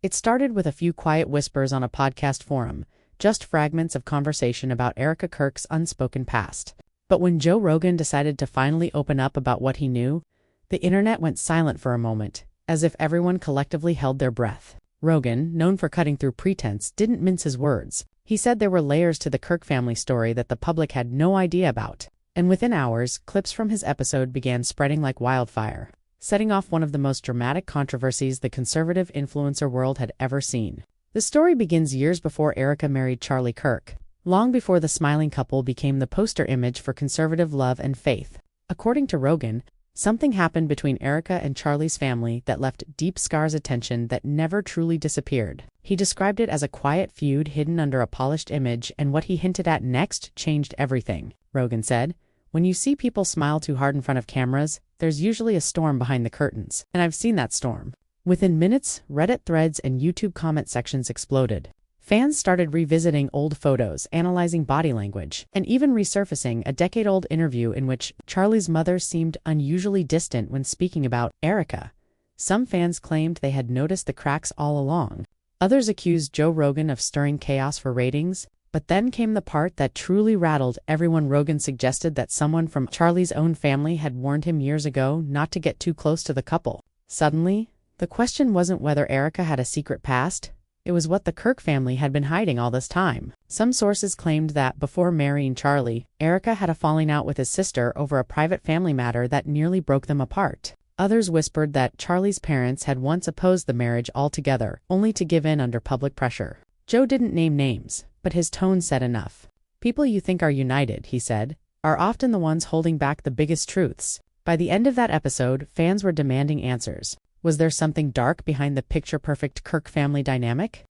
It started with a few quiet whispers on a podcast forum, just fragments of conversation about Erika Kirk's unspoken past. But when Joe Rogan decided to finally open up about what he knew, the internet went silent for a moment, as if everyone collectively held their breath. Rogan, known for cutting through pretense, didn't mince his words. He said there were layers to the Kirk family story that the public had no idea about. And within hours, clips from his episode began spreading like wildfire, setting off one of the most dramatic controversies the conservative influencer world had ever seen. The story begins years before Erika married Charlie Kirk, long before the smiling couple became the poster image for conservative love and faith. According to Rogan, something happened between Erika and Charlie's family that left deep scars of tension that never truly disappeared. He described it as a quiet feud hidden under a polished image, and what he hinted at next changed everything. Rogan said, "When you see people smile too hard in front of cameras, there's usually a storm behind the curtains, and I've seen that storm." Within minutes, Reddit threads and YouTube comment sections exploded. Fans started revisiting old photos, analyzing body language, and even resurfacing a decade-old interview in which Charlie's mother seemed unusually distant when speaking about Erika. Some fans claimed they had noticed the cracks all along. Others accused Joe Rogan of stirring chaos for ratings. But then came the part that truly rattled everyone. Rogan suggested that someone from Charlie's own family had warned him years ago not to get too close to the couple. Suddenly, the question wasn't whether Erika had a secret past. It was what the Kirk family had been hiding all this time. Some sources claimed that before marrying Charlie, Erika had a falling out with his sister over a private family matter that nearly broke them apart. Others whispered that Charlie's parents had once opposed the marriage altogether, only to give in under public pressure. Joe didn't name names, but his tone said enough. "People you think are united," he said, "are often the ones holding back the biggest truths." By the end of that episode, fans were demanding answers. Was there something dark behind the picture-perfect Kirk family dynamic?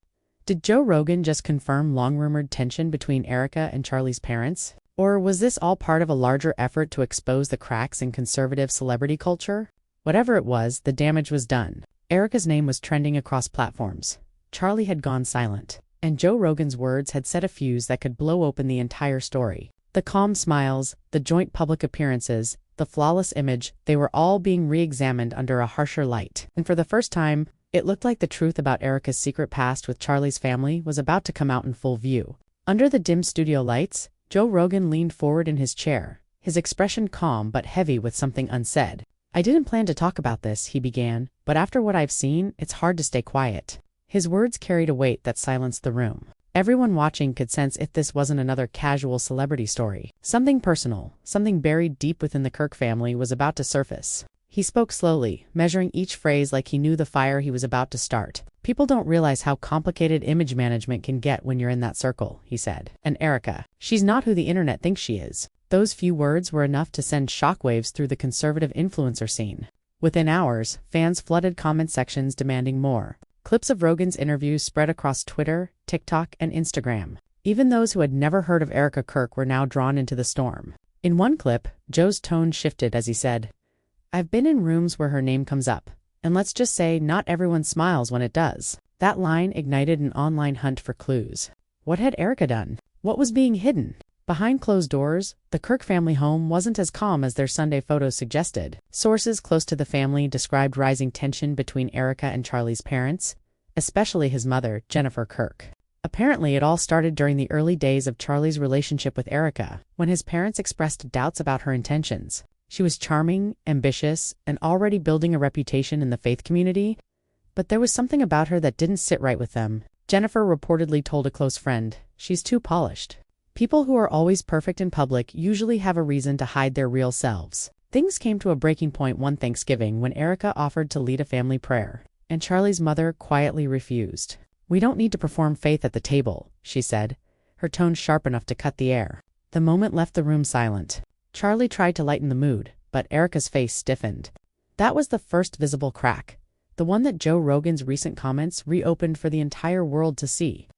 Did Joe Rogan just confirm long-rumored tension between Erika and Charlie's parents? Or was this all part of a larger effort to expose the cracks in conservative celebrity culture? Whatever it was, the damage was done. Erika's name was trending across platforms. Charlie had gone silent, and Joe Rogan's words had set a fuse that could blow open the entire story. The calm smiles, the joint public appearances, the flawless image, they were all being re-examined under a harsher light. And for the first time, it looked like the truth about Erika's secret past with Charlie's family was about to come out in full view. Under the dim studio lights, Joe Rogan leaned forward in his chair, his expression calm but heavy with something unsaid. "I didn't plan to talk about this," he began, "but after what I've seen, it's hard to stay quiet." His words carried a weight that silenced the room. Everyone watching could sense if this wasn't another casual celebrity story. Something personal, something buried deep within the Kirk family was about to surface. He spoke slowly, measuring each phrase like he knew the fire he was about to start. "People don't realize how complicated image management can get when you're in that circle," he said. "And Erika, she's not who the internet thinks she is." Those few words were enough to send shockwaves through the conservative influencer scene. Within hours, fans flooded comment sections demanding more. Clips of Rogan's interviews spread across Twitter, TikTok, and Instagram. Even those who had never heard of Erika Kirk were now drawn into the storm. In one clip, Joe's tone shifted as he said, "I've been in rooms where her name comes up, and let's just say not everyone smiles when it does." That line ignited an online hunt for clues. What had Erika done? What was being hidden? Behind closed doors, the Kirk family home wasn't as calm as their Sunday photos suggested. Sources close to the family described rising tension between Erika and Charlie's parents, especially his mother, Jennifer Kirk. Apparently, it all started during the early days of Charlie's relationship with Erika, when his parents expressed doubts about her intentions. She was charming, ambitious, and already building a reputation in the faith community, but there was something about her that didn't sit right with them. Jennifer reportedly told a close friend, "She's too polished." People who are always perfect in public usually have a reason to hide their real selves. Things came to a breaking point one Thanksgiving when Erika offered to lead a family prayer, and Charlie's mother quietly refused. "We don't need to perform faith at the table," she said, her tone sharp enough to cut the air. The moment left the room silent. Charlie tried to lighten the mood, but Erika's face stiffened. That was the first visible crack, the one that Joe Rogan's recent comments reopened for the entire world to see.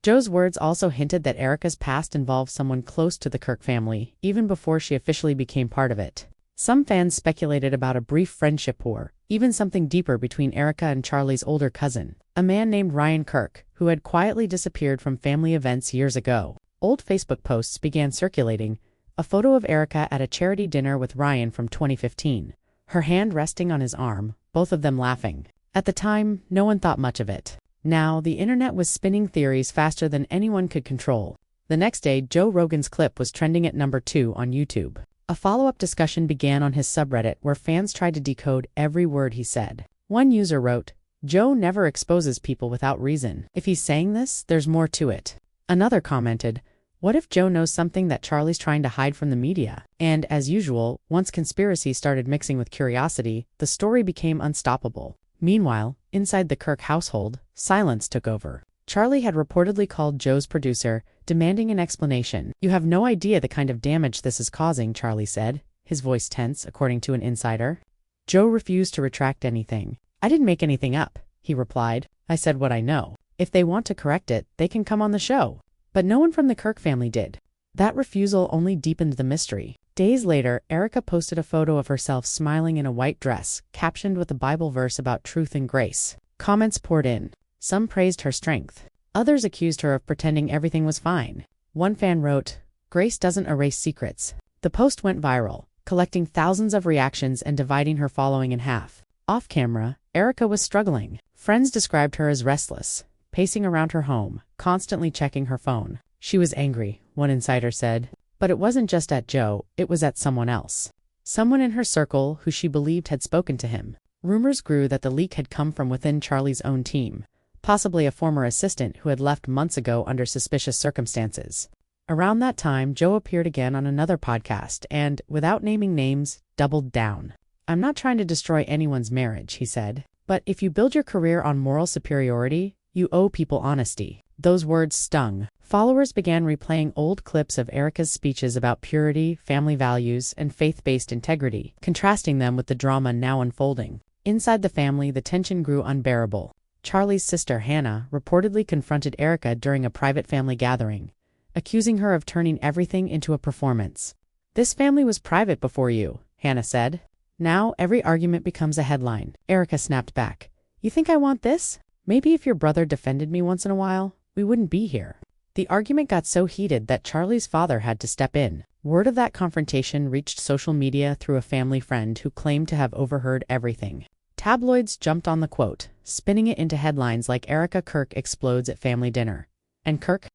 Joe's words also hinted that Erika's past involved someone close to the Kirk family, even before she officially became part of it. Some fans speculated about a brief friendship or even something deeper between Erika and Charlie's older cousin, a man named Ryan Kirk, who had quietly disappeared from family events years ago. Old Facebook posts began circulating, a photo of Erika at a charity dinner with Ryan from 2015, her hand resting on his arm, both of them laughing. At the time, no one thought much of it. Now, the internet was spinning theories faster than anyone could control. The next day, Joe Rogan's clip was trending at number 2 on YouTube. A follow-up discussion began on his subreddit where fans tried to decode every word he said. One user wrote, "Joe never exposes people without reason. If he's saying this, there's more to it." Another commented, "What if Joe knows something that Charlie's trying to hide from the media?" And, as usual, once conspiracy started mixing with curiosity, the story became unstoppable. Meanwhile, inside the Kirk household, silence took over. Charlie had reportedly called Joe's producer, demanding an explanation. "You have no idea the kind of damage this is causing," Charlie said, his voice tense, according to an insider. Joe refused to retract anything. "I didn't make anything up," he replied. "I said what I know. If they want to correct it, they can come on the show." But no one from the Kirk family did. That refusal only deepened the mystery. Days later, Erika posted a photo of herself smiling in a white dress, captioned with a Bible verse about truth and grace. Comments poured in. Some praised her strength. Others accused her of pretending everything was fine. One fan wrote, "Grace doesn't erase secrets." The post went viral, collecting thousands of reactions and dividing her following in half. Off camera, Erika was struggling. Friends described her as restless, pacing around her home, constantly checking her phone. She was angry, one insider said. But it wasn't just at Joe, it was at someone else. Someone in her circle who she believed had spoken to him. Rumors grew that the leak had come from within Charlie's own team, possibly a former assistant who had left months ago under suspicious circumstances. Around that time, Joe appeared again on another podcast and, without naming names, doubled down. "I'm not trying to destroy anyone's marriage," he said. "But if you build your career on moral superiority, you owe people honesty." Those words stung. Followers began replaying old clips of Erika's speeches about purity, family values, and faith-based integrity, contrasting them with the drama now unfolding. Inside the family, the tension grew unbearable. Charlie's sister, Hannah, reportedly confronted Erika during a private family gathering, accusing her of turning everything into a performance. "This family was private before you," Hannah said. "Now every argument becomes a headline." Erika snapped back. "You think I want this? Maybe if your brother defended me once in a while, we wouldn't be here." The argument got so heated that Charlie's father had to step in. Word of that confrontation reached social media through a family friend who claimed to have overheard everything. Tabloids jumped on the quote, spinning it into headlines like "Erika Kirk explodes at family dinner" and "Kirk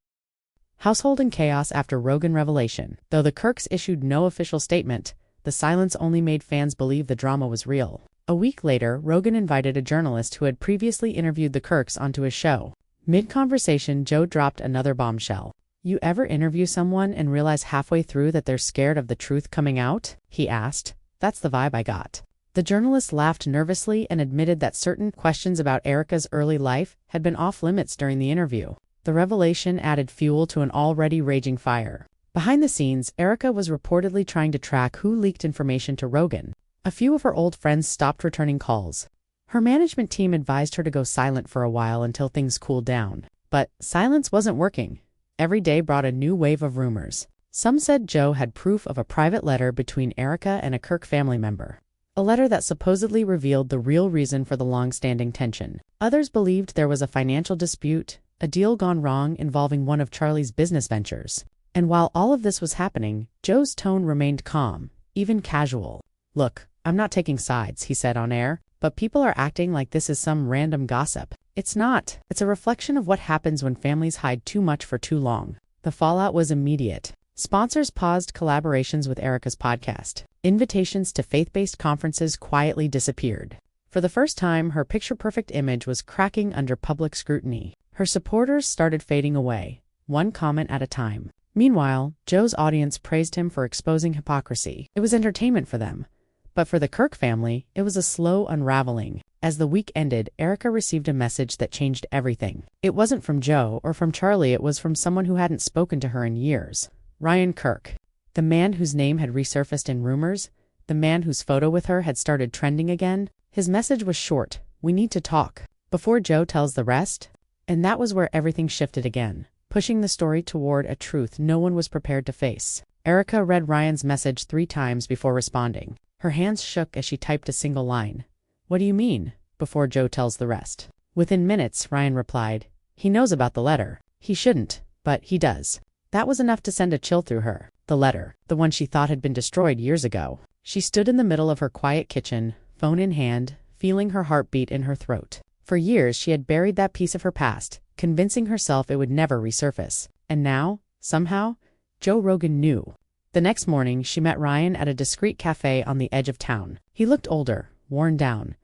household in chaos after Rogan revelation." Though the Kirks issued no official statement, the silence only made fans believe the drama was real. A week later, Rogan invited a journalist who had previously interviewed the Kirks onto his show. Mid-conversation, Joe dropped another bombshell. "You ever interview someone and realize halfway through that they're scared of the truth coming out?" he asked. "That's the vibe I got." The journalist laughed nervously and admitted that certain questions about Erika's early life had been off-limits during the interview. The revelation added fuel to an already raging fire. Behind the scenes, Erika was reportedly trying to track who leaked information to Rogan. A few of her old friends stopped returning calls. Her management team advised her to go silent for a while until things cooled down. But silence wasn't working. Every day brought a new wave of rumors. Some said Joe had proof of a private letter between Erika and a Kirk family member, a letter that supposedly revealed the real reason for the long-standing tension. Others believed there was a financial dispute, a deal gone wrong involving one of Charlie's business ventures. And while all of this was happening, Joe's tone remained calm, even casual. "Look, I'm not taking sides," he said on air. "But people are acting like this is some random gossip. It's not. It's a reflection of what happens when families hide too much for too long." The fallout was immediate. Sponsors paused collaborations with Erika's podcast. Invitations to faith-based conferences quietly disappeared. For the first time, her picture-perfect image was cracking under public scrutiny. Her supporters started fading away, one comment at a time. Meanwhile, Joe's audience praised him for exposing hypocrisy. It was entertainment for them. But for the Kirk family, it was a slow unraveling. As the week ended, Erika received a message that changed everything. It wasn't from Joe or from Charlie, it was from someone who hadn't spoken to her in years. Ryan Kirk, the man whose name had resurfaced in rumors, the man whose photo with her had started trending again. His message was short: "We need to talk," before Joe tells the rest. And that was where everything shifted again, pushing the story toward a truth no one was prepared to face. Erika read Ryan's message 3 times before responding. Her hands shook as she typed a single line. "What do you mean?" before Joe tells the rest. Within minutes, Ryan replied, "He knows about the letter. He shouldn't, but he does." That was enough to send a chill through her. The letter, the one she thought had been destroyed years ago. She stood in the middle of her quiet kitchen, phone in hand, feeling her heartbeat in her throat. For years she had buried that piece of her past, convincing herself it would never resurface. And now, somehow, Joe Rogan knew. The next morning, she met Ryan at a discreet cafe on the edge of town. He looked older, worn down,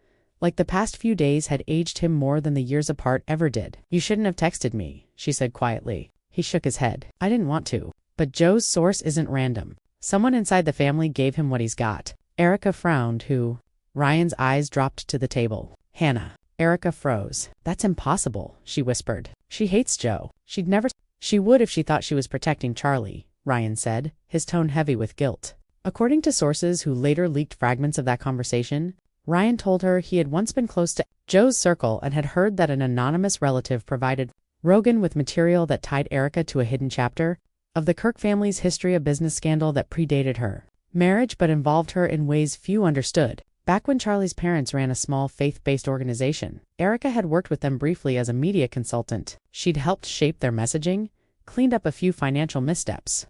like the past few days had aged him more than the years apart ever did. "You shouldn't have texted me," she said quietly. He shook his head. "I didn't want to." But Joe's source isn't random. Someone inside the family gave him what he's got. Erika frowned. "Who?" Ryan's eyes dropped to the table. "Hannah." Erika froze. "That's impossible," she whispered. "She hates Joe. She would if she thought she was protecting Charlie," Ryan said, his tone heavy with guilt. According to sources who later leaked fragments of that conversation, Ryan told her he had once been close to Joe's circle and had heard that an anonymous relative provided Rogan with material that tied Erika to a hidden chapter of the Kirk family's history, a business scandal that predated her marriage but involved her in ways few understood. Back when Charlie's parents ran a small faith-based organization, Erika had worked with them briefly as a media consultant. She'd helped shape their messaging, cleaned up a few financial missteps,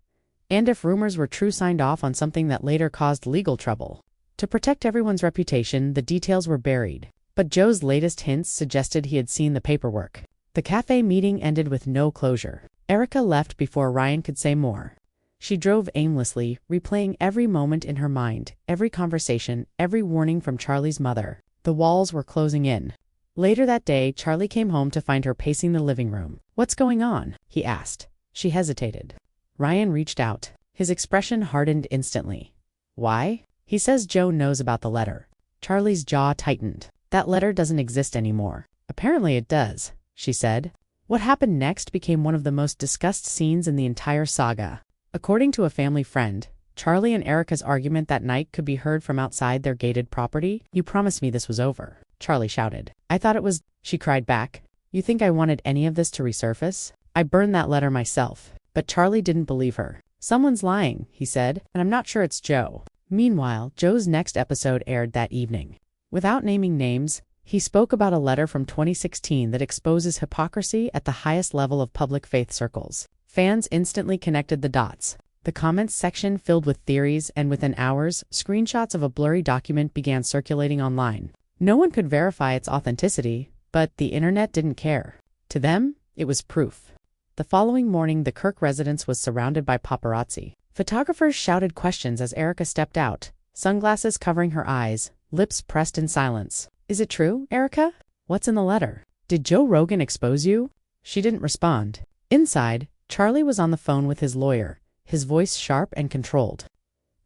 and if rumors were true, signed off on something that later caused legal trouble. To protect everyone's reputation, the details were buried, but Joe's latest hints suggested he had seen the paperwork. The cafe meeting ended with no closure. Erika left before Ryan could say more. She drove aimlessly, replaying every moment in her mind, every conversation, every warning from Charlie's mother. The walls were closing in. Later that day, Charlie came home to find her pacing the living room. "What's going on?" he asked. She hesitated. Ryan reached out. His expression hardened instantly. "Why?" "He says Joe knows about the letter." Charlie's jaw tightened. "That letter doesn't exist anymore." "Apparently it does," she said. What happened next became one of the most discussed scenes in the entire saga. According to a family friend, Charlie and Erika's argument that night could be heard from outside their gated property. "You promised me this was over," Charlie shouted. "I thought it was," she cried back. "You think I wanted any of this to resurface? I burned that letter myself." But Charlie didn't believe her. "Someone's lying," he said, "and I'm not sure it's Joe." Meanwhile, Joe's next episode aired that evening. Without naming names, he spoke about a letter from 2016 that exposes hypocrisy at the highest level of public faith circles. Fans instantly connected the dots. The comments section filled with theories, and within hours, screenshots of a blurry document began circulating online. No one could verify its authenticity, but the internet didn't care. To them, it was proof. The following morning, the Kirk residence was surrounded by paparazzi. Photographers shouted questions as Erika stepped out, sunglasses covering her eyes, lips pressed in silence. "Is it true, Erika? What's in the letter? Did Joe Rogan expose you?" She didn't respond. Inside, Charlie was on the phone with his lawyer, his voice sharp and controlled.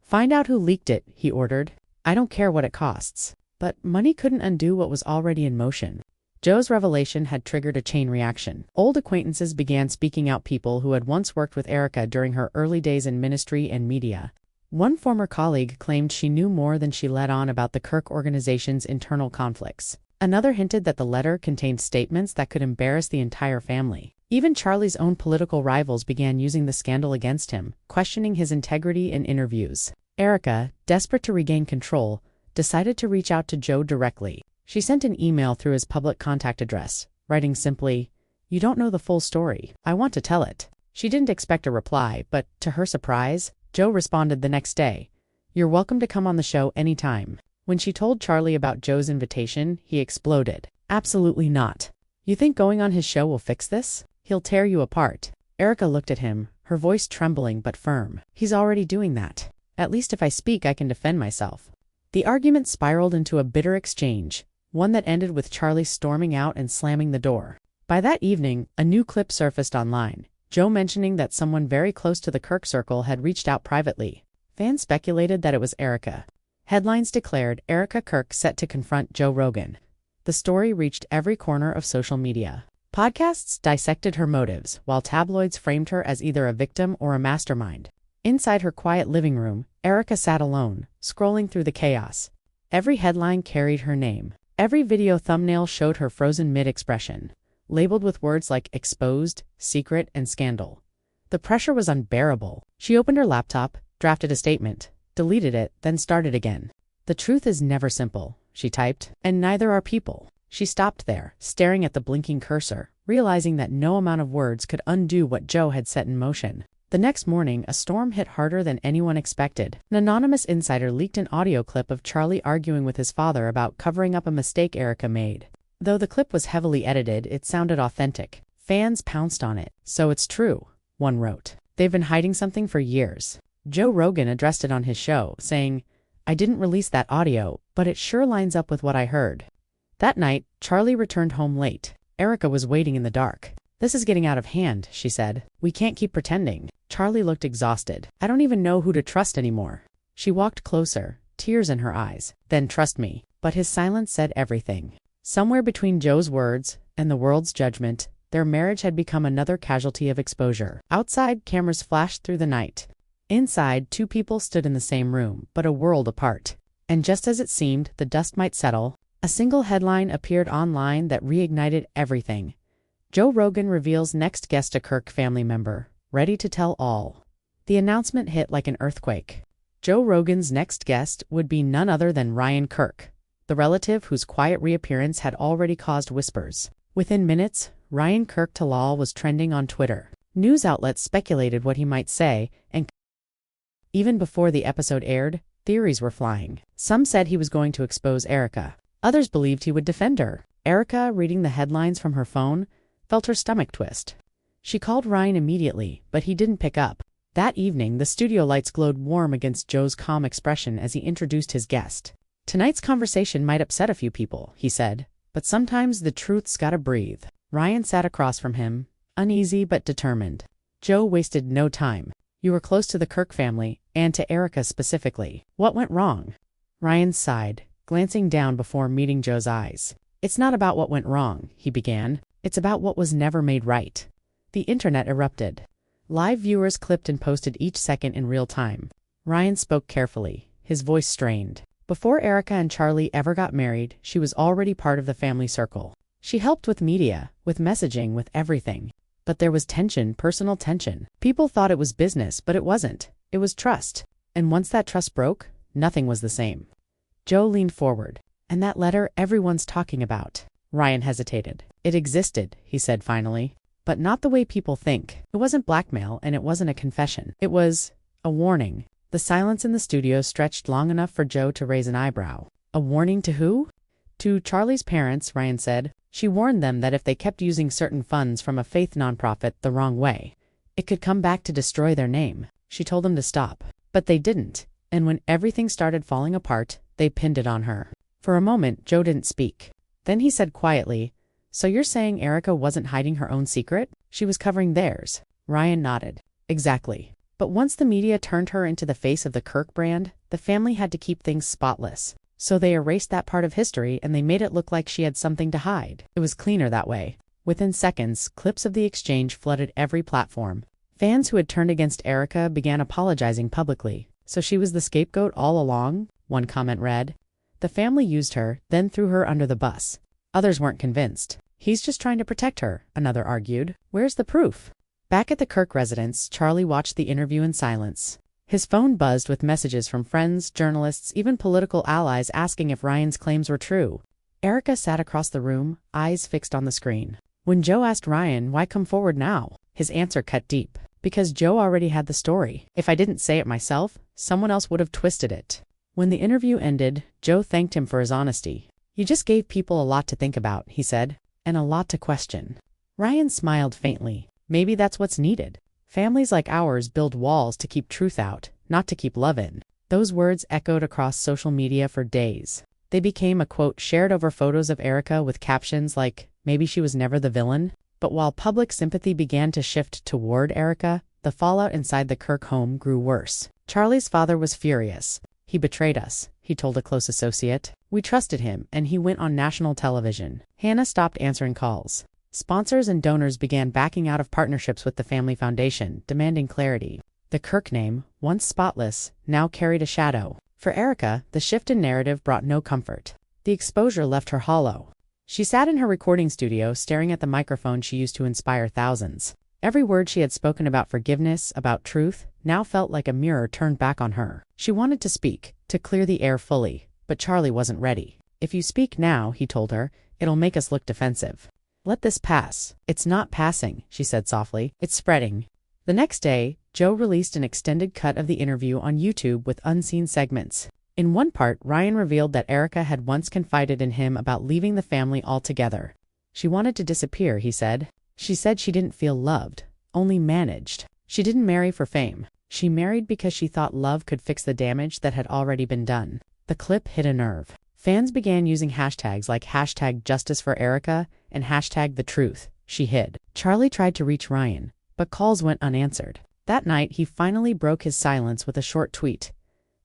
"Find out who leaked it," he ordered. "I don't care what it costs." But money couldn't undo what was already in motion. Joe's revelation had triggered a chain reaction. Old acquaintances began speaking out, people who had once worked with Erika during her early days in ministry and media. One former colleague claimed she knew more than she let on about the Kirk organization's internal conflicts. Another hinted that the letter contained statements that could embarrass the entire family. Even Charlie's own political rivals began using the scandal against him, questioning his integrity in interviews. Erika, desperate to regain control, decided to reach out to Joe directly. She sent an email through his public contact address, writing simply, "You don't know the full story. I want to tell it." She didn't expect a reply, but to her surprise, Joe responded the next day, "You're welcome to come on the show anytime." When she told Charlie about Joe's invitation, he exploded. "Absolutely not. You think going on his show will fix this? He'll tear you apart." Erika looked at him, her voice trembling but firm. "He's already doing that. At least if I speak, I can defend myself." The argument spiraled into a bitter exchange, one that ended with Charlie storming out and slamming the door. By that evening, a new clip surfaced online, Joe mentioning that someone very close to the Kirk circle had reached out privately. Fans speculated that it was Erika. Headlines declared Erika Kirk set to confront Joe Rogan. The story reached every corner of social media. Podcasts dissected her motives, while tabloids framed her as either a victim or a mastermind. Inside her quiet living room, Erika sat alone, scrolling through the chaos. Every headline carried her name. Every video thumbnail showed her frozen mid-expression, labeled with words like exposed, secret, and scandal. The pressure was unbearable. She opened her laptop, drafted a statement, deleted it, then started again. "The truth is never simple," she typed, "and neither are people." She stopped there, staring at the blinking cursor, realizing that no amount of words could undo what Joe had set in motion. The next morning, a storm hit harder than anyone expected. An anonymous insider leaked an audio clip of Charlie arguing with his father about covering up a mistake Erika made. Though the clip was heavily edited, it sounded authentic. Fans pounced on it. "So it's true," one wrote. "They've been hiding something for years." Joe Rogan addressed it on his show, saying, "I didn't release that audio, but it sure lines up with what I heard." That night, Charlie returned home late. Erika was waiting in the dark. "This is getting out of hand," she said. "We can't keep pretending." Charlie looked exhausted. "I don't even know who to trust anymore." She walked closer, tears in her eyes. "Then trust me." But his silence said everything. Somewhere between Joe's words and the world's judgment, their marriage had become another casualty of exposure. Outside, cameras flashed through the night. Inside, two people stood in the same room, but a world apart. And just as it seemed the dust might settle, a single headline appeared online that reignited everything. Joe Rogan reveals next guest a Kirk family member, ready to tell all. The announcement hit like an earthquake. Joe Rogan's next guest would be none other than Ryan Kirk, the relative whose quiet reappearance had already caused whispers. Within minutes, Ryan Kirk Talal was trending on Twitter. News outlets speculated what he might say, and even before the episode aired, theories were flying. Some said he was going to expose Erika. Others believed he would defend her. Erika, reading the headlines from her phone, felt her stomach twist. She called Ryan immediately, but he didn't pick up. That evening, the studio lights glowed warm against Joe's calm expression as he introduced his guest. "Tonight's conversation might upset a few people," he said, "but sometimes the truth's gotta breathe." Ryan sat across from him, uneasy but determined. Joe wasted no time. "You were close to the Kirk family, and to Erika specifically. What went wrong?" Ryan sighed, glancing down before meeting Joe's eyes. "It's not about what went wrong," he began. "It's about what was never made right." The internet erupted. Live viewers clipped and posted each second in real time. Ryan spoke carefully, his voice strained. Before Erika and Charlie ever got married, she was already part of the family circle. She helped with media, with messaging, with everything. But there was tension, personal tension. People thought it was business, but it wasn't. It was trust. And once that trust broke, nothing was the same. Joe leaned forward. "And that letter everyone's talking about." Ryan hesitated. "It existed," he said finally. "But not the way people think. It wasn't blackmail, and it wasn't a confession. It was a warning." The silence in the studio stretched long enough for Joe to raise an eyebrow. "A warning to who?" "To Charlie's parents," Ryan said. "She warned them that if they kept using certain funds from a faith nonprofit the wrong way, it could come back to destroy their name. She told them to stop. But they didn't. And when everything started falling apart, they pinned it on her." For a moment, Joe didn't speak. Then he said quietly, "So you're saying Erika wasn't hiding her own secret? She was covering theirs?" Ryan nodded. "Exactly. But once the media turned her into the face of the Kirk brand, the family had to keep things spotless. So they erased that part of history and they made it look like she had something to hide. It was cleaner that way." Within seconds, clips of the exchange flooded every platform. Fans who had turned against Erika began apologizing publicly. "So she was the scapegoat all along?" one comment read. "The family used her, then threw her under the bus." Others weren't convinced. "He's just trying to protect her," another argued. "Where's the proof?" Back at the Kirk residence, Charlie watched the interview in silence. His phone buzzed with messages from friends, journalists, even political allies asking if Ryan's claims were true. Erika sat across the room, eyes fixed on the screen. When Joe asked Ryan, "Why come forward now?" his answer cut deep. "Because Joe already had the story. If I didn't say it myself, someone else would have twisted it." When the interview ended, Joe thanked him for his honesty. "You just gave people a lot to think about," he said, "and a lot to question." Ryan smiled faintly. "Maybe that's what's needed. Families like ours build walls to keep truth out, not to keep love in." Those words echoed across social media for days. They became a quote shared over photos of Erika with captions like, "Maybe she was never the villain." But while public sympathy began to shift toward Erika, the fallout inside the Kirk home grew worse. Charlie's father was furious. "He betrayed us," he told a close associate. "We trusted him, and he went on national television." Hannah stopped answering calls. Sponsors and donors began backing out of partnerships with the family foundation, demanding clarity. The Kirk name, once spotless, now carried a shadow. For Erika, the shift in narrative brought no comfort. The exposure left her hollow. She sat in her recording studio, staring at the microphone she used to inspire thousands. Every word she had spoken about forgiveness, about truth, now felt like a mirror turned back on her. She wanted to speak, to clear the air fully, but Charlie wasn't ready. "If you speak now," he told her, "it'll make us look defensive. Let this pass." "It's not passing," she said softly. "It's spreading." The next day, Joe released an extended cut of the interview on YouTube with unseen segments. In one part, Ryan revealed that Erika had once confided in him about leaving the family altogether. She wanted to disappear, he said. She said she didn't feel loved, only managed. She didn't marry for fame. She married because she thought love could fix the damage that had already been done. The clip hit a nerve. Fans began using hashtags like #JusticeForErika and #TheTruth. She hid. Charlie tried to reach Ryan, but calls went unanswered. That night, he finally broke his silence with a short tweet.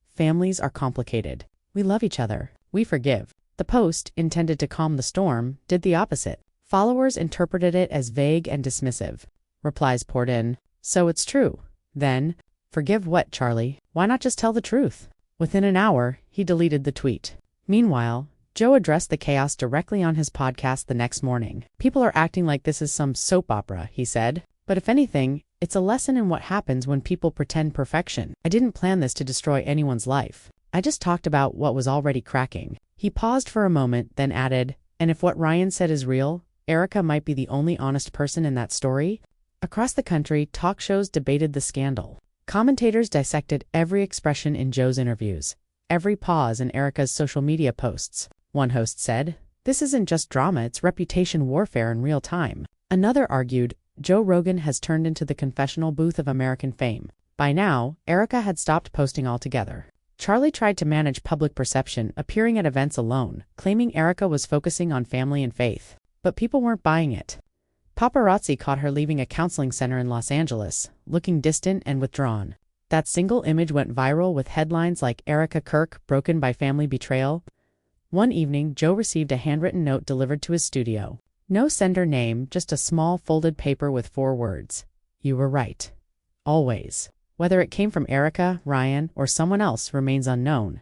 "Families are complicated. We love each other. We forgive." The post, intended to calm the storm, did the opposite. Followers interpreted it as vague and dismissive. Replies poured in. "So it's true. Then, forgive what, Charlie? Why not just tell the truth?" Within an hour, he deleted the tweet. Meanwhile, Joe addressed the chaos directly on his podcast the next morning. "People are acting like this is some soap opera," he said. "But if anything, it's a lesson in what happens when people pretend perfection. I didn't plan this to destroy anyone's life. I just talked about what was already cracking." He paused for a moment, then added, "And if what Ryan said is real, Erika might be the only honest person in that story." Across the country, talk shows debated the scandal. Commentators dissected every expression in Joe's interviews, every pause in Erika's social media posts. One host said, "This isn't just drama, it's reputation warfare in real time." Another argued, "Joe Rogan has turned into the confessional booth of American fame." By now, Erika had stopped posting altogether. Charlie tried to manage public perception, appearing at events alone, claiming Erika was focusing on family and faith. But people weren't buying it. Paparazzi caught her leaving a counseling center in Los Angeles, looking distant and withdrawn. That single image went viral with headlines like "Erika Kirk broken by family betrayal." One evening, Joe received a handwritten note delivered to his studio. No sender name, just a small folded paper with 4 words. "You were right. Always." Whether it came from Erika, Ryan, or someone else remains unknown,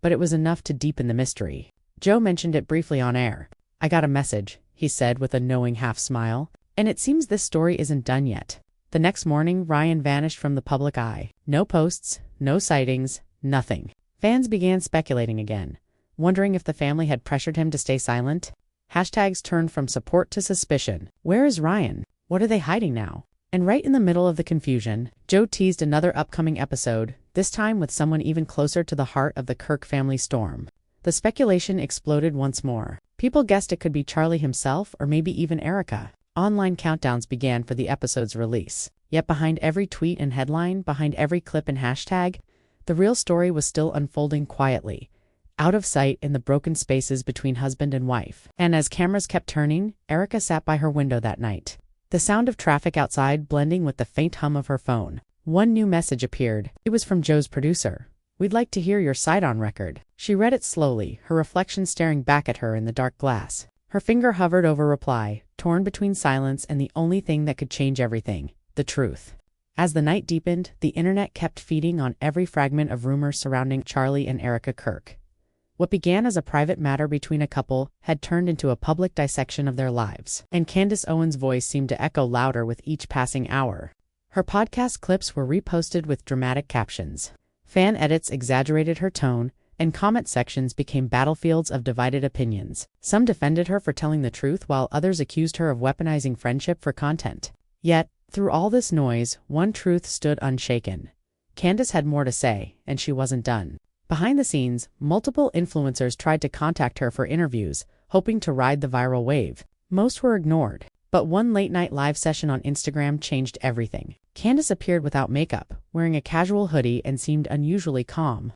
but it was enough to deepen the mystery. Joe mentioned it briefly on air. "I got a message," he said with a knowing half-smile. "And it seems this story isn't done yet." The next morning, Ryan vanished from the public eye. No posts, no sightings, nothing. Fans began speculating again, wondering if the family had pressured him to stay silent. Hashtags turned from support to suspicion. Where is Ryan? What are they hiding now? And right in the middle of the confusion, Joe teased another upcoming episode, this time with someone even closer to the heart of the Kirk family storm. The speculation exploded once more. People guessed it could be Charlie himself or maybe even Erika. Online countdowns began for the episode's release. Yet behind every tweet and headline, behind every clip and hashtag, the real story was still unfolding quietly, out of sight in the broken spaces between husband and wife. And as cameras kept turning, Erika sat by her window that night, the sound of traffic outside blending with the faint hum of her phone. One new message appeared. It was from Joe's producer. "We'd like to hear your side on record." She read it slowly, her reflection staring back at her in the dark glass. Her finger hovered over reply, torn between silence and the only thing that could change everything, the truth. As the night deepened, the internet kept feeding on every fragment of rumors surrounding Charlie and Erika Kirk. What began as a private matter between a couple had turned into a public dissection of their lives, and Candace Owens' voice seemed to echo louder with each passing hour. Her podcast clips were reposted with dramatic captions. Fan edits exaggerated her tone, and comment sections became battlefields of divided opinions. Some defended her for telling the truth, while others accused her of weaponizing friendship for content. Yet, through all this noise, one truth stood unshaken. Candace had more to say, and she wasn't done. Behind the scenes, multiple influencers tried to contact her for interviews, hoping to ride the viral wave. Most were ignored, but one late-night live session on Instagram changed everything. Candace appeared without makeup, wearing a casual hoodie, and seemed unusually calm.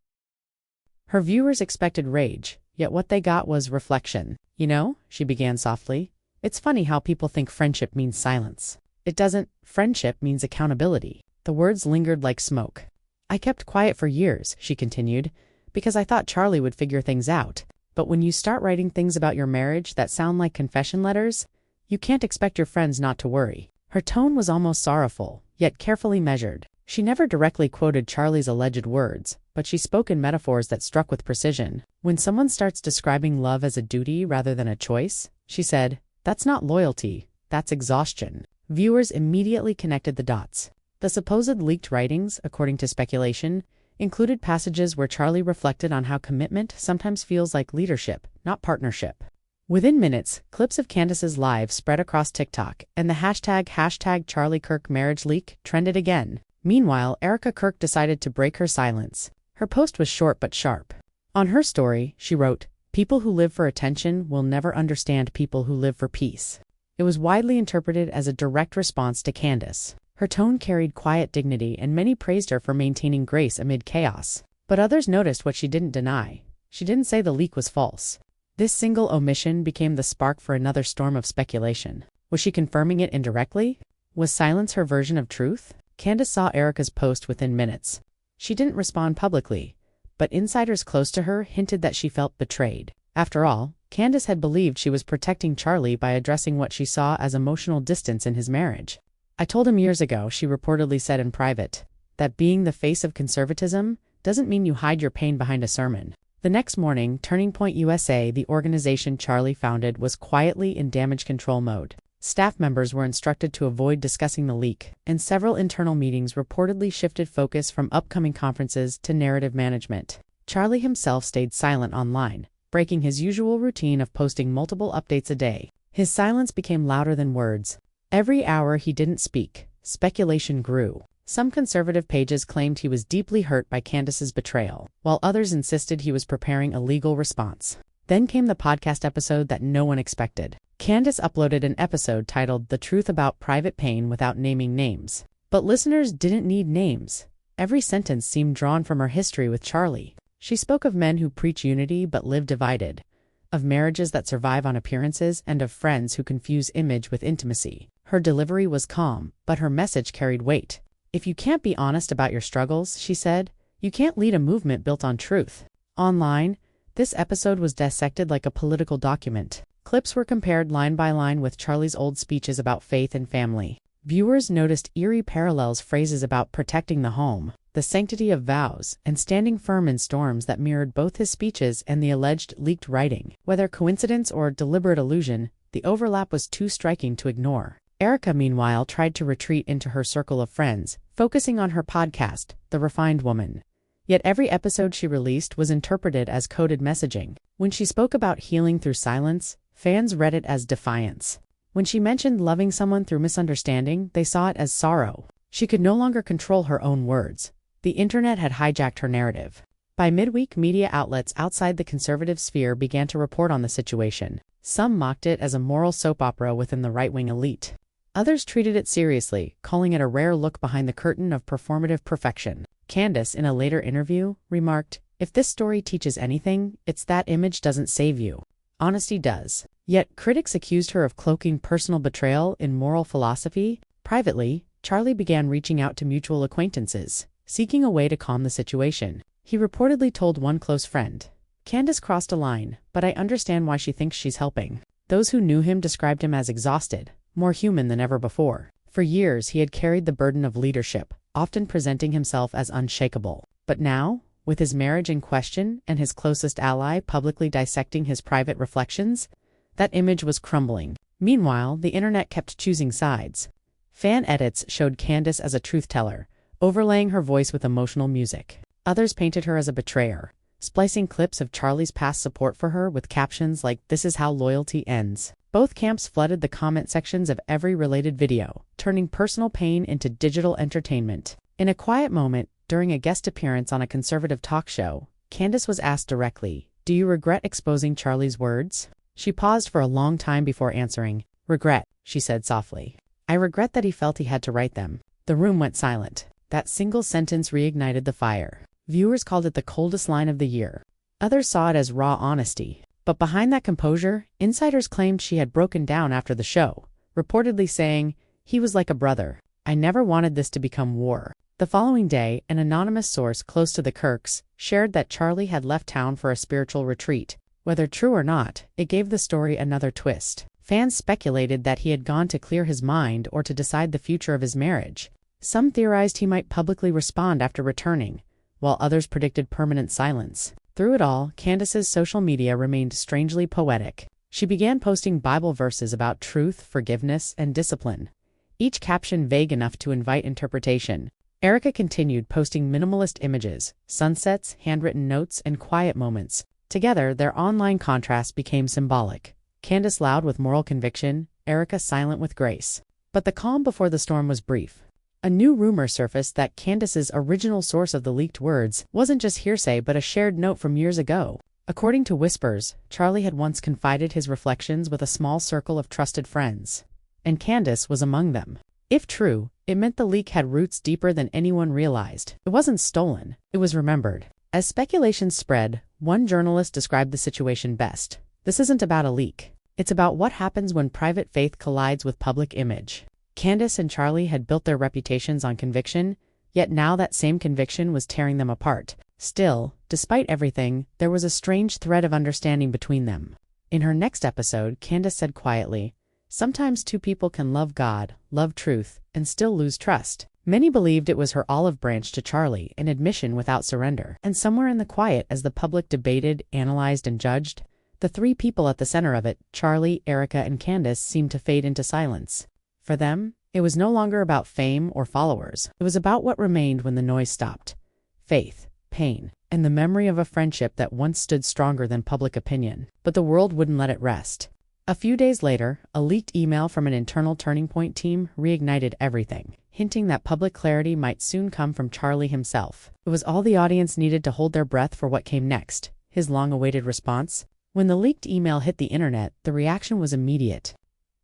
Her viewers expected rage, yet what they got was reflection. "You know," she began softly, "it's funny how people think friendship means silence. It doesn't. Friendship means accountability." The words lingered like smoke. "I kept quiet for years," she continued, "because I thought Charlie would figure things out. But when you start writing things about your marriage that sound like confession letters, you can't expect your friends not to worry." Her tone was almost sorrowful, yet carefully measured. She never directly quoted Charlie's alleged words, but she spoke in metaphors that struck with precision. "When someone starts describing love as a duty rather than a choice," she said, "that's not loyalty, that's exhaustion." Viewers immediately connected the dots. The supposed leaked writings, according to speculation, included passages where Charlie reflected on how commitment sometimes feels like leadership, not partnership. Within minutes, clips of Candace's live spread across TikTok, and the hashtag Charlie Kirk marriage leak trended again. Meanwhile, Erika Kirk decided to break her silence. Her post was short but sharp. On her story, she wrote, "People who live for attention will never understand people who live for peace." It was widely interpreted as a direct response to Candace. Her tone carried quiet dignity, and many praised her for maintaining grace amid chaos. But others noticed what she didn't deny. She didn't say the leak was false. This single omission became the spark for another storm of speculation. Was she confirming it indirectly? Was silence her version of truth? Candace saw Erika's post within minutes. She didn't respond publicly, but insiders close to her hinted that she felt betrayed. After all, Candace had believed she was protecting Charlie by addressing what she saw as emotional distance in his marriage. "I told him years ago," she reportedly said in private, "that being the face of conservatism doesn't mean you hide your pain behind a sermon." The next morning, Turning Point USA, the organization Charlie founded, was quietly in damage control mode. Staff members were instructed to avoid discussing the leak, and several internal meetings reportedly shifted focus from upcoming conferences to narrative management. Charlie himself stayed silent online, breaking his usual routine of posting multiple updates a day. His silence became louder than words. Every hour he didn't speak, speculation grew. Some conservative pages claimed he was deeply hurt by Candace's betrayal, while others insisted he was preparing a legal response. Then came the podcast episode that no one expected. Candace uploaded an episode titled "The Truth About Private Pain" without naming names. But listeners didn't need names. Every sentence seemed drawn from her history with Charlie. She spoke of men who preach unity but live divided, of marriages that survive on appearances, and of friends who confuse image with intimacy. Her delivery was calm, but her message carried weight. "If you can't be honest about your struggles," she said, "you can't lead a movement built on truth." Online, this episode was dissected like a political document. Clips were compared line by line with Charlie's old speeches about faith and family. Viewers noticed eerie parallels: phrases about protecting the home, the sanctity of vows, and standing firm in storms that mirrored both his speeches and the alleged leaked writing. Whether coincidence or deliberate illusion, the overlap was too striking to ignore. Erika, meanwhile, tried to retreat into her circle of friends, focusing on her podcast, The Refined Woman. Yet every episode she released was interpreted as coded messaging. When she spoke about healing through silence, fans read it as defiance. When she mentioned loving someone through misunderstanding, they saw it as sorrow. She could no longer control her own words. The internet had hijacked her narrative. By midweek, media outlets outside the conservative sphere began to report on the situation. Some mocked it as a moral soap opera within the right-wing elite. Others treated it seriously, calling it a rare look behind the curtain of performative perfection. Candace, in a later interview, remarked, "If this story teaches anything, it's that image doesn't save you. Honesty does." Yet critics accused her of cloaking personal betrayal in moral philosophy. Privately, Charlie began reaching out to mutual acquaintances, seeking a way to calm the situation. He reportedly told one close friend, "Candace crossed a line, but I understand why she thinks she's helping." Those who knew him described him as exhausted, more human than ever before. For years, he had carried the burden of leadership, often presenting himself as unshakable. But now, with his marriage in question and his closest ally publicly dissecting his private reflections, that image was crumbling. Meanwhile, the internet kept choosing sides. Fan edits showed Candace as a truth-teller, overlaying her voice with emotional music. Others painted her as a betrayer, splicing clips of Charlie's past support for her with captions like, "This is how loyalty ends." Both camps flooded the comment sections of every related video, turning personal pain into digital entertainment. In a quiet moment, during a guest appearance on a conservative talk show, Candace was asked directly, "Do you regret exposing Charlie's words?" She paused for a long time before answering. "Regret," she said softly. "I regret that he felt he had to write them." The room went silent. That single sentence reignited the fire. Viewers called it the coldest line of the year. Others saw it as raw honesty. But behind that composure, insiders claimed she had broken down after the show, reportedly saying, "He was like a brother. I never wanted this to become war." The following day, an anonymous source close to the Kirks shared that Charlie had left town for a spiritual retreat. Whether true or not, it gave the story another twist. Fans speculated that he had gone to clear his mind or to decide the future of his marriage. Some theorized he might publicly respond after returning, while others predicted permanent silence. Through it all, Candace's social media remained strangely poetic. She began posting Bible verses about truth, forgiveness, and discipline, each caption vague enough to invite interpretation. Erika continued posting minimalist images, sunsets, handwritten notes, and quiet moments. Together, their online contrast became symbolic. Candace loud with moral conviction, Erika silent with grace. But the calm before the storm was brief. A new rumor surfaced that Candace's original source of the leaked words wasn't just hearsay but a shared note from years ago. According to whispers, Charlie had once confided his reflections with a small circle of trusted friends, and Candace was among them. If true, it meant the leak had roots deeper than anyone realized. It wasn't stolen, it was remembered. As speculation spread, one journalist described the situation best. This isn't about a leak. It's about what happens when private faith collides with public image. Candace and Charlie had built their reputations on conviction, yet now that same conviction was tearing them apart. Still, despite everything, there was a strange thread of understanding between them. In her next episode, Candace said quietly, "Sometimes two people can love God, love truth, and still lose trust." Many believed it was her olive branch to Charlie, an admission without surrender. And somewhere in the quiet, as the public debated, analyzed, and judged, the three people at the center of it, Charlie, Erika, and Candace, seemed to fade into silence. For them, it was no longer about fame or followers. It was about what remained when the noise stopped: faith, pain, and the memory of a friendship that once stood stronger than public opinion. But the world wouldn't let it rest. A few days later, a leaked email from an internal Turning Point team reignited everything, hinting that public clarity might soon come from Charlie himself. It was all the audience needed to hold their breath for what came next: his long-awaited response. When the leaked email hit the internet, the reaction was immediate.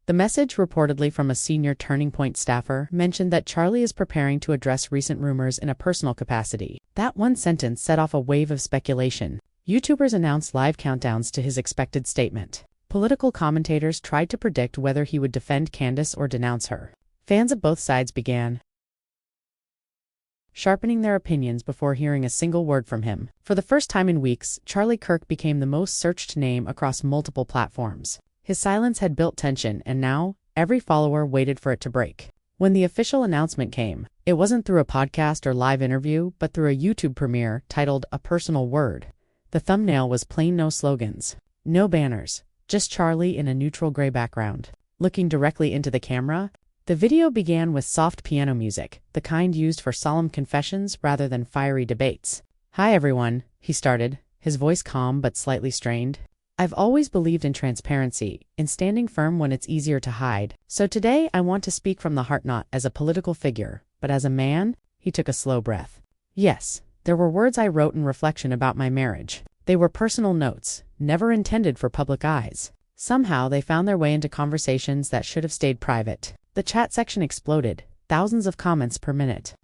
The message, reportedly from a senior Turning Point staffer, mentioned that Charlie is preparing to address recent rumors in a personal capacity. That one sentence set off a wave of speculation. YouTubers announced live countdowns to his expected statement. Political commentators tried to predict whether he would defend Candace or denounce her. Fans of both sides began sharpening their opinions before hearing a single word from him. For the first time in weeks, Charlie Kirk became the most searched name across multiple platforms. His silence had built tension, and now, every follower waited for it to break. When the official announcement came, it wasn't through a podcast or live interview, but through a YouTube premiere titled "A Personal Word." The thumbnail was plain: no slogans, no banners, just Charlie in a neutral gray background, looking directly into the camera. The video began with soft piano music, the kind used for solemn confessions rather than fiery debates. "Hi everyone," he started, his voice calm but slightly strained. "I've always believed in transparency, in standing firm when it's easier to hide. So today I want to speak from the heart, not as a political figure, but as a man." He took a slow breath. "Yes, there were words I wrote in reflection about my marriage. They were personal notes, never intended for public eyes. Somehow they found their way into conversations that should have stayed private." The chat section exploded, thousands of comments per minute.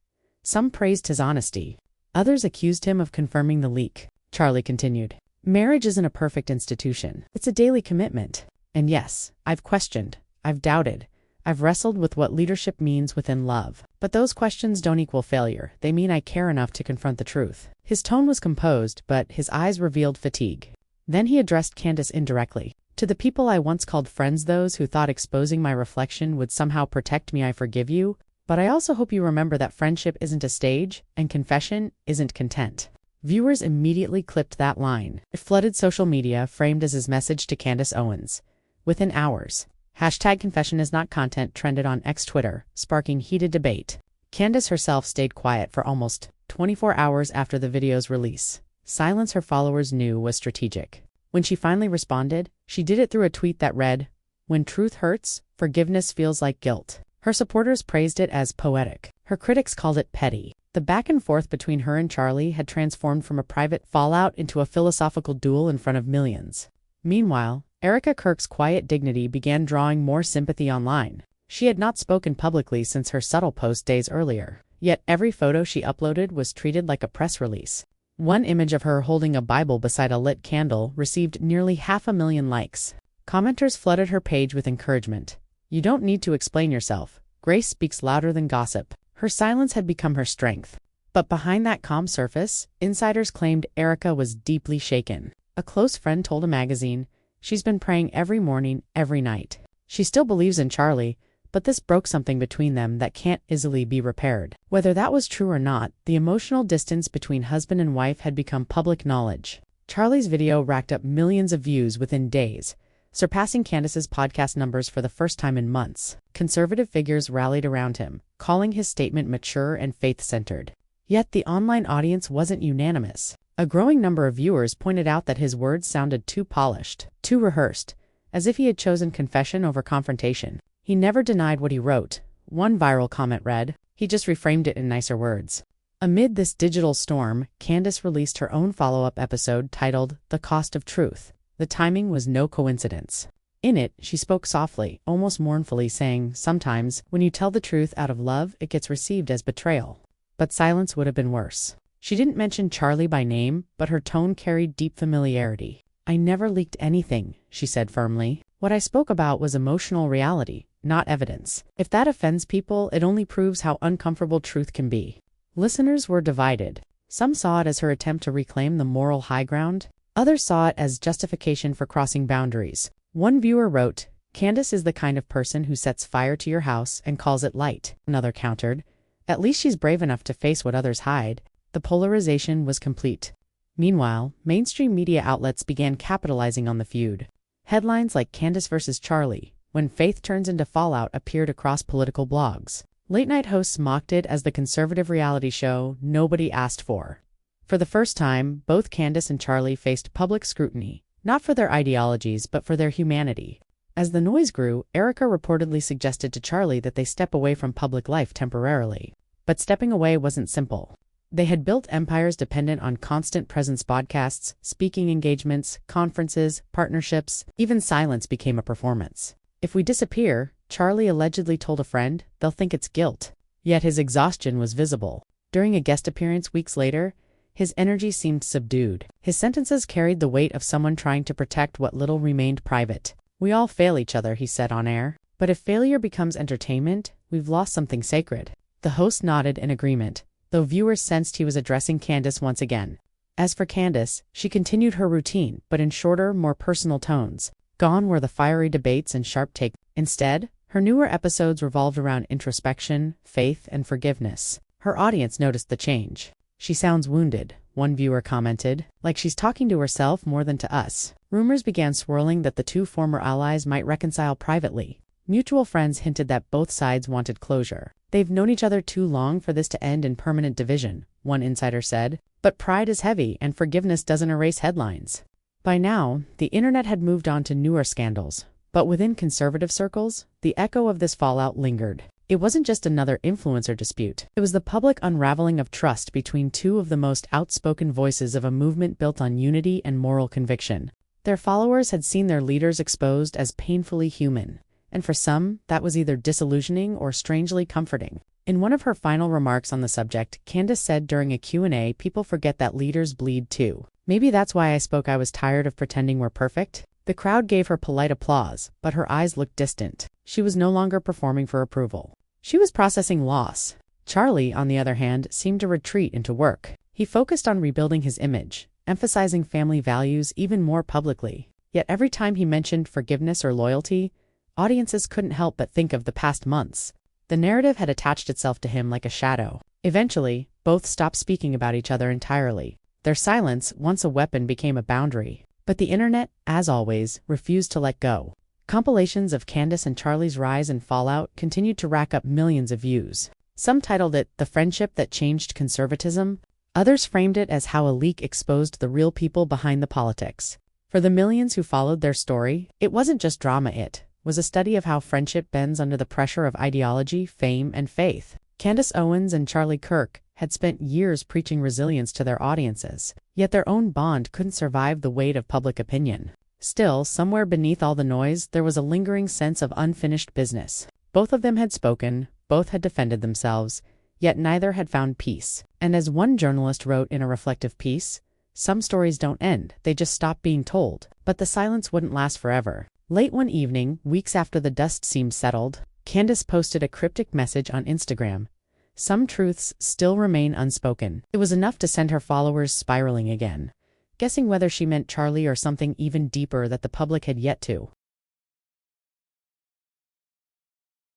Some praised his honesty. Others accused him of confirming the leak. Charlie continued, "Marriage isn't a perfect institution. It's a daily commitment. And yes, I've questioned, I've doubted, I've wrestled with what leadership means within love. But those questions don't equal failure. They mean I care enough to confront the truth." His tone was composed, but his eyes revealed fatigue. Then he addressed Candace indirectly. "To the people I once called friends, those who thought exposing my reflection would somehow protect me, I forgive you. But I also hope you remember that friendship isn't a stage, and confession isn't content." Viewers immediately clipped that line. It flooded social media, framed as his message to Candace Owens. Within hours, #ConfessionIsNotContent trended on X Twitter, sparking heated debate. Candace herself stayed quiet for almost 24 hours after the video's release. Silence, her followers knew, was strategic. When she finally responded, she did it through a tweet that read, "When truth hurts, forgiveness feels like guilt." Her supporters praised it as poetic. Her critics called it petty. The back and forth between her and Charlie had transformed from a private fallout into a philosophical duel in front of millions. Meanwhile, Erika Kirk's quiet dignity began drawing more sympathy online. She had not spoken publicly since her subtle post days earlier. Yet every photo she uploaded was treated like a press release. One image of her holding a Bible beside a lit candle received nearly 500,000 likes. Commenters flooded her page with encouragement. "You don't need to explain yourself. Grace speaks louder than gossip." Her silence had become her strength. But behind that calm surface, insiders claimed Erika was deeply shaken. A close friend told a magazine, "She's been praying every morning, every night." She still believes in Charlie, but this broke something between them that can't easily be repaired. Whether that was true or not, the emotional distance between husband and wife had become public knowledge. Charlie's video racked up millions of views within days, surpassing Candace's podcast numbers for the first time in months. Conservative figures rallied around him, calling his statement mature and faith-centered. Yet the online audience wasn't unanimous. A growing number of viewers pointed out that his words sounded too polished, too rehearsed, as if he had chosen confession over confrontation. He never denied what he wrote. One viral comment read, He just reframed it in nicer words. Amid this digital storm, Candace released her own follow-up episode titled The Cost of Truth. The timing was no coincidence. In it, she spoke softly, almost mournfully, saying, "Sometimes, when you tell the truth out of love, it gets received as betrayal." But silence would have been worse. She didn't mention Charlie by name, but her tone carried deep familiarity. "I never leaked anything," she said firmly. "What I spoke about was emotional reality, not evidence. If that offends people, it only proves how uncomfortable truth can be." Listeners were divided. Some saw it as her attempt to reclaim the moral high ground. Others saw it as justification for crossing boundaries. One viewer wrote, "Candace is the kind of person who sets fire to your house and calls it light." Another countered, "At least she's brave enough to face what others hide." The polarization was complete. Meanwhile, mainstream media outlets began capitalizing on the feud. Headlines like "Candace versus Charlie, when faith turns into fallout" appeared across political blogs. Late-night hosts mocked it as the conservative reality show nobody asked for. For the first time, both Candace and Charlie faced public scrutiny, not for their ideologies, but for their humanity. As the noise grew, Erika reportedly suggested to Charlie that they step away from public life temporarily. But stepping away wasn't simple. They had built empires dependent on constant presence: podcasts, speaking engagements, conferences, partnerships. Even silence became a performance. "If we disappear," Charlie allegedly told a friend, "they'll think it's guilt." Yet his exhaustion was visible. During a guest appearance weeks later, his energy seemed subdued. His sentences carried the weight of someone trying to protect what little remained private. "We all fail each other," he said on air. "But if failure becomes entertainment, we've lost something sacred." The host nodded in agreement, though viewers sensed he was addressing Candace once again. As for Candace, she continued her routine, but in shorter, more personal tones. Gone were the fiery debates and sharp takes. Instead, her newer episodes revolved around introspection, faith, and forgiveness. Her audience noticed the change. "She sounds wounded," one viewer commented, "like she's talking to herself more than to us." Rumors began swirling that the two former allies might reconcile privately. Mutual friends hinted that both sides wanted closure. "They've known each other too long for this to end in permanent division," one insider said. But pride is heavy, and forgiveness doesn't erase headlines. By now, the internet had moved on to newer scandals. But within conservative circles, the echo of this fallout lingered. It wasn't just another influencer dispute. It was the public unraveling of trust between two of the most outspoken voices of a movement built on unity and moral conviction. Their followers had seen their leaders exposed as painfully human, and for some, that was either disillusioning or strangely comforting. In one of her final remarks on the subject, Candace said during a Q&A, "People forget that leaders bleed too. Maybe that's why I was tired of pretending we're perfect." The crowd gave her polite applause, but her eyes looked distant. She was no longer performing for approval. She was processing loss. Charlie, on the other hand, seemed to retreat into work. He focused on rebuilding his image, emphasizing family values even more publicly. Yet every time he mentioned forgiveness or loyalty, audiences couldn't help but think of the past months. The narrative had attached itself to him like a shadow. Eventually, both stopped speaking about each other entirely. Their silence, once a weapon, became a boundary. But the internet, as always, refused to let go. Compilations of Candace and Charlie's rise and fallout continued to rack up millions of views. Some titled it "The Friendship That Changed Conservatism." Others framed it as how a leak exposed the real people behind the politics. For the millions who followed their story, it wasn't just drama, it was a study of how friendship bends under the pressure of ideology, fame, and faith. Candace Owens and Charlie Kirk had spent years preaching resilience to their audiences, yet their own bond couldn't survive the weight of public opinion. Still, somewhere beneath all the noise, there was a lingering sense of unfinished business. Both of them had spoken, both had defended themselves, yet neither had found peace. And as one journalist wrote in a reflective piece, "Some stories don't end, they just stop being told." But the silence wouldn't last forever. Late one evening, weeks after the dust seemed settled, Candace posted a cryptic message on Instagram. "Some truths still remain unspoken." It was enough to send her followers spiraling again, guessing whether she meant Charlie or something even deeper that the public had yet to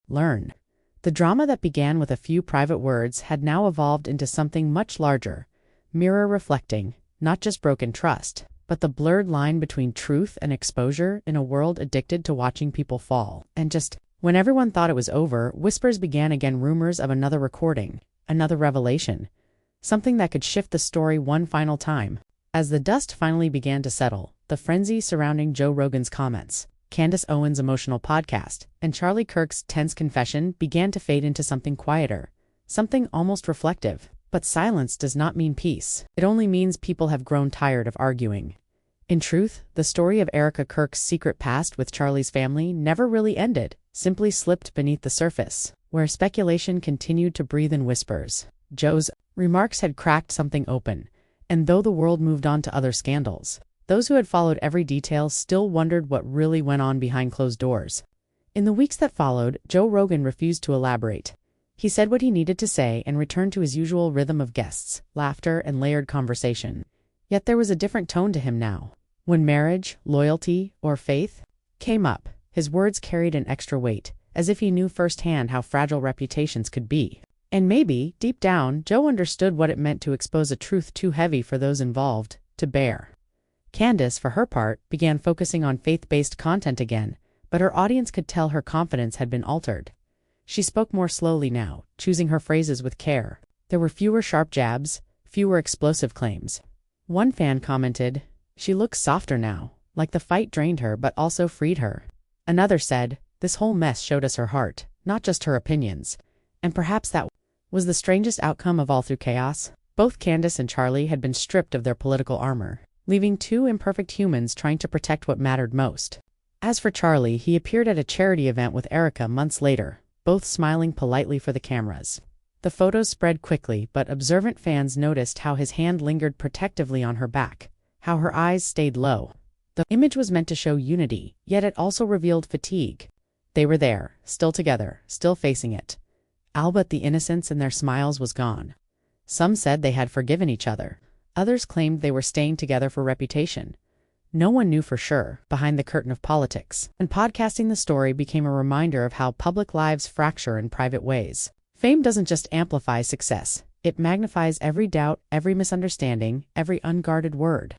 learn. The drama that began with a few private words had now evolved into something much larger, mirror reflecting, not just broken trust, but the blurred line between truth and exposure in a world addicted to watching people fall. And just when everyone thought it was over, whispers began again, rumors of another recording, another revelation, something that could shift the story one final time. As the dust finally began to settle, the frenzy surrounding Joe Rogan's comments, Candace Owens' emotional podcast, and Charlie Kirk's tense confession began to fade into something quieter, something almost reflective. But silence does not mean peace. It only means people have grown tired of arguing. In truth, the story of Erika Kirk's secret past with Charlie's family never really ended, simply slipped beneath the surface, where speculation continued to breathe in whispers. Joe's remarks had cracked something open, and though the world moved on to other scandals, those who had followed every detail still wondered what really went on behind closed doors. In the weeks that followed, Joe Rogan refused to elaborate. He said what he needed to say and returned to his usual rhythm of guests, laughter, and layered conversation. Yet there was a different tone to him now. When marriage, loyalty, or faith came up, his words carried an extra weight, as if he knew firsthand how fragile reputations could be. And maybe, deep down, Joe understood what it meant to expose a truth too heavy for those involved to bear. Candace, for her part, began focusing on faith-based content again, but her audience could tell her confidence had been altered. She spoke more slowly now, choosing her phrases with care. There were fewer sharp jabs, fewer explosive claims. One fan commented, "She looks softer now, like the fight drained her but also freed her." Another said, "This whole mess showed us her heart, not just her opinions." And perhaps that was the strangest outcome of all through chaos. Both Candace and Charlie had been stripped of their political armor, leaving two imperfect humans trying to protect what mattered most. As for Charlie, he appeared at a charity event with Erika months later, both smiling politely for the cameras. The photos spread quickly, but observant fans noticed how his hand lingered protectively on her back, how her eyes stayed low. The image was meant to show unity, yet it also revealed fatigue. They were there, still together, still facing it. Albeit the innocence in their smiles was gone. Some said they had forgiven each other. Others claimed they were staying together for reputation. No one knew for sure, behind the curtain of politics, and podcasting the story became a reminder of how public lives fracture in private ways. Fame doesn't just amplify success, it magnifies every doubt, every misunderstanding, every unguarded word.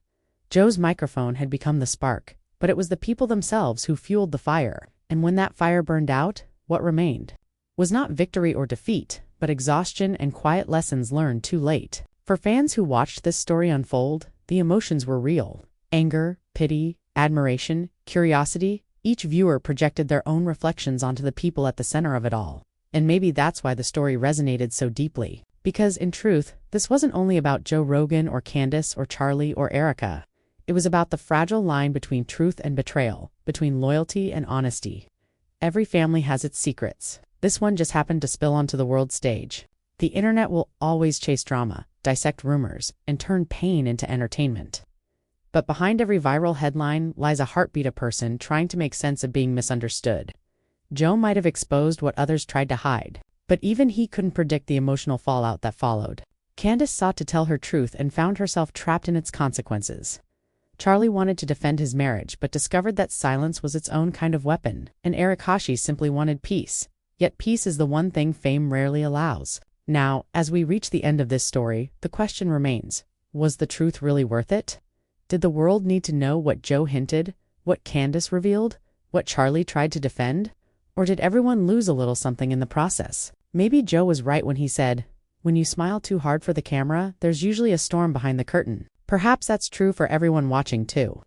Joe's microphone had become the spark, but it was the people themselves who fueled the fire, and when that fire burned out, what remained was not victory or defeat, but exhaustion and quiet lessons learned too late. For fans who watched this story unfold, the emotions were real. Anger, pity, admiration, curiosity, each viewer projected their own reflections onto the people at the center of it all. And maybe that's why the story resonated so deeply. Because, in truth, this wasn't only about Joe Rogan or Candace or Charlie or Erika. It was about the fragile line between truth and betrayal, between loyalty and honesty. Every family has its secrets. This one just happened to spill onto the world stage. The internet will always chase drama, dissect rumors, and turn pain into entertainment. But behind every viral headline lies a heartbeat of person trying to make sense of being misunderstood. Joe might have exposed what others tried to hide, but even he couldn't predict the emotional fallout that followed. Candace sought to tell her truth and found herself trapped in its consequences. Charlie wanted to defend his marriage but discovered that silence was its own kind of weapon, and Erika simply wanted peace. Yet peace is the one thing fame rarely allows. Now, as we reach the end of this story, the question remains, was the truth really worth it? Did the world need to know what Joe hinted, what Candace revealed, what Charlie tried to defend? Or did everyone lose a little something in the process? Maybe Joe was right when he said, "When you smile too hard for the camera, there's usually a storm behind the curtain." Perhaps that's true for everyone watching too.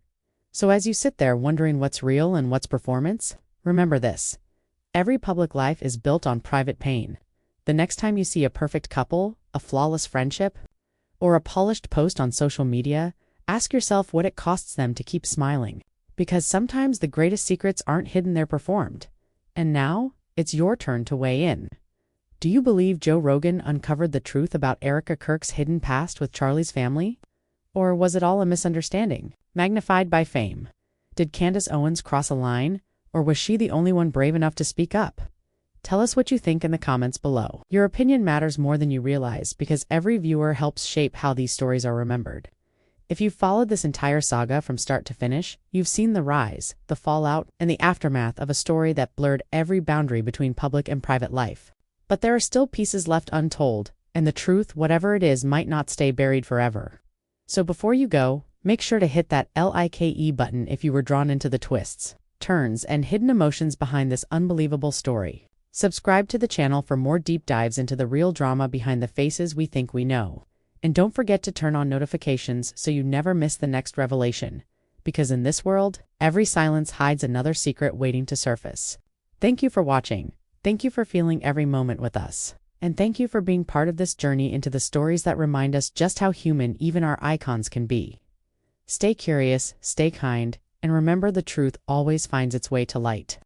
So as you sit there wondering what's real and what's performance, remember this. Every public life is built on private pain. The next time you see a perfect couple, a flawless friendship, or a polished post on social media, ask yourself what it costs them to keep smiling. Because sometimes the greatest secrets aren't hidden, they're performed. And now, it's your turn to weigh in. Do you believe Joe Rogan uncovered the truth about Erika Kirk's hidden past with Charlie's family? Or was it all a misunderstanding, magnified by fame? Did Candace Owens cross a line? Or was she the only one brave enough to speak up? Tell us what you think in the comments below. Your opinion matters more than you realize because every viewer helps shape how these stories are remembered. If you've followed this entire saga from start to finish, you've seen the rise, the fallout, and the aftermath of a story that blurred every boundary between public and private life. But there are still pieces left untold, and the truth, whatever it is, might not stay buried forever. So before you go, make sure to hit that like button if you were drawn into the twists, turns, and hidden emotions behind this unbelievable story. Subscribe to the channel for more deep dives into the real drama behind the faces we think we know. And don't forget to turn on notifications so you never miss the next revelation. Because in this world, every silence hides another secret waiting to surface. Thank you for watching. Thank you for feeling every moment with us. And thank you for being part of this journey into the stories that remind us just how human even our icons can be. Stay curious, stay kind, and remember the truth always finds its way to light.